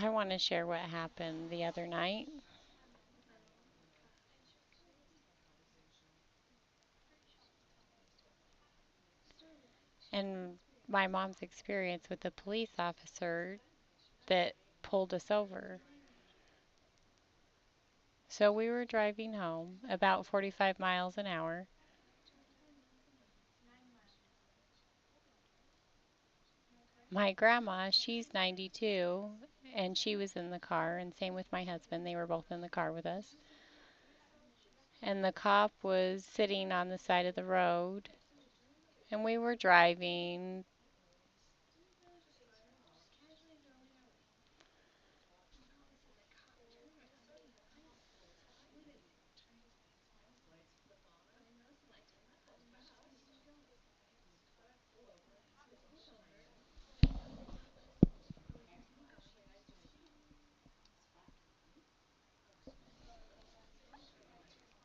I want to share what happened the other night and my mom's experience with the police officer that pulled us over. So we were driving home about 45 miles an hour. My grandma, she's 92, and she was in the car, and same with my husband. They were both in the car with us. And the cop was sitting on the side of the road, and we were driving.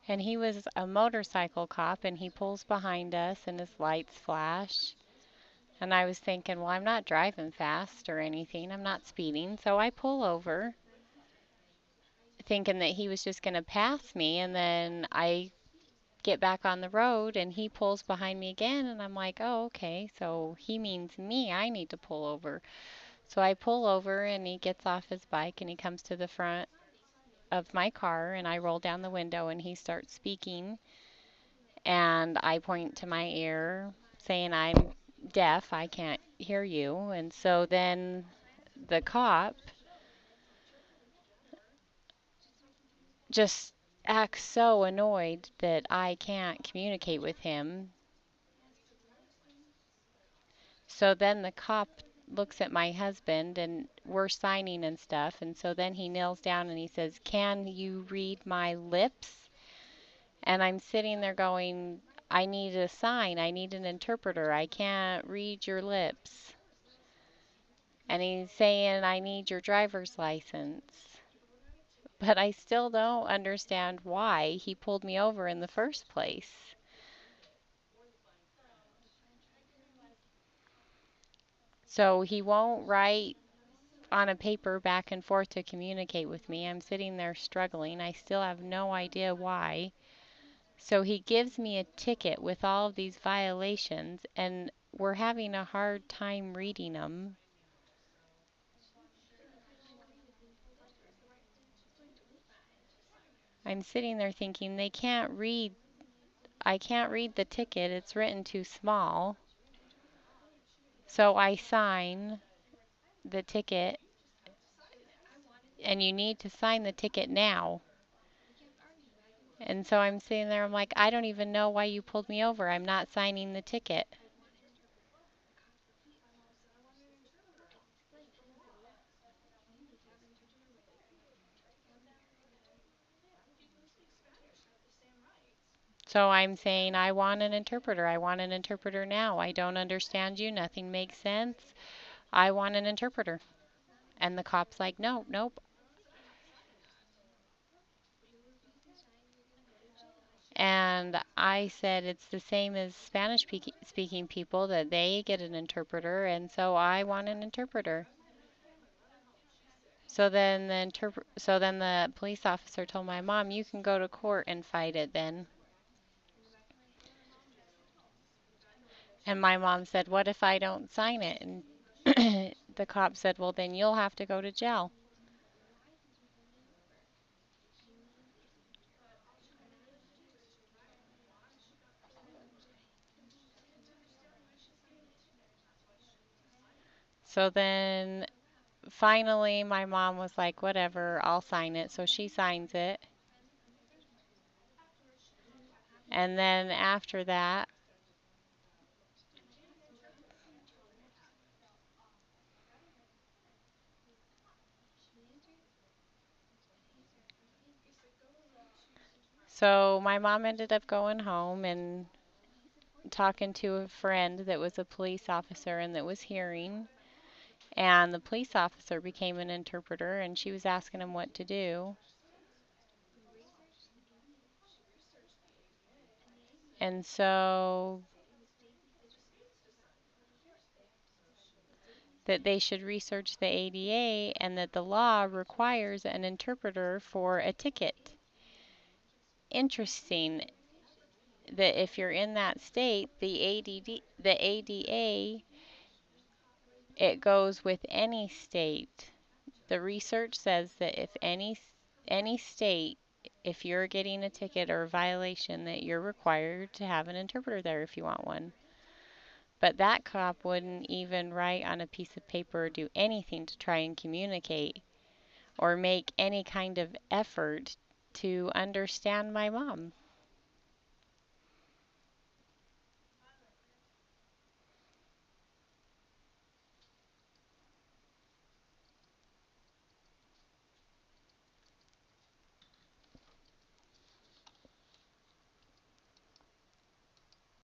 And he was a motorcycle cop, and he pulls behind us, and his lights flash. And I was thinking, well, I'm not driving fast or anything. I'm not speeding. So I pull over, thinking that he was just going to pass me. And then I get back on the road, and he pulls behind me again. And I'm like, oh, okay. So he means me. I need to pull over. So I pull over, and he gets off his bike, and he comes to the front of my car, and I roll down the window, and he starts speaking. And I point to my ear saying I'm deaf, I can't hear you. And so then the cop just acts so annoyed that I can't communicate with him. So then the cop looks at my husband and we're signing and stuff. And so then he kneels down and he says, "Can you read my lips?" And I'm sitting there going, "I need a sign. I need an interpreter. I can't read your lips." And he's saying, "I need your driver's license." But I still don't understand why he pulled me over in the first place. So he won't write on a paper back and forth to communicate with me. I'm sitting there struggling. I still have no idea why. So he gives me a ticket with all of these violations, and we're having a hard time reading them. I'm sitting there thinking they can't read. I can't read the ticket. It's written too small. So I sign the ticket, and you need to sign the ticket now. And so I'm sitting there, I'm like, I don't even know why you pulled me over. I'm not signing the ticket. So I'm saying, I want an interpreter. I want an interpreter now. I don't understand you. Nothing makes sense. I want an interpreter. And the cop's like, no, nope. And I said, it's the same as Spanish speaking people that they get an interpreter. And so I want an interpreter. So then the police officer told my mom, you can go to court and fight it then. And my mom said, what if I don't sign it? And the cop said, well, then you'll have to go to jail. So then finally my mom was like, whatever, I'll sign it. So she signs it. And then after that, so my mom ended up going home and talking to a friend that was a police officer and that was hearing. And the police officer became an interpreter and she was asking him what to do. And so that they should research the ADA and that the law requires an interpreter for a ticket. Interesting that if you're in that state, the ADA, it goes with any state. The research says that if any state, if you're getting a ticket or a violation, that you're required to have an interpreter there if you want one. But that cop wouldn't even write on a piece of paper or do anything to try and communicate or make any kind of effort to understand my mom.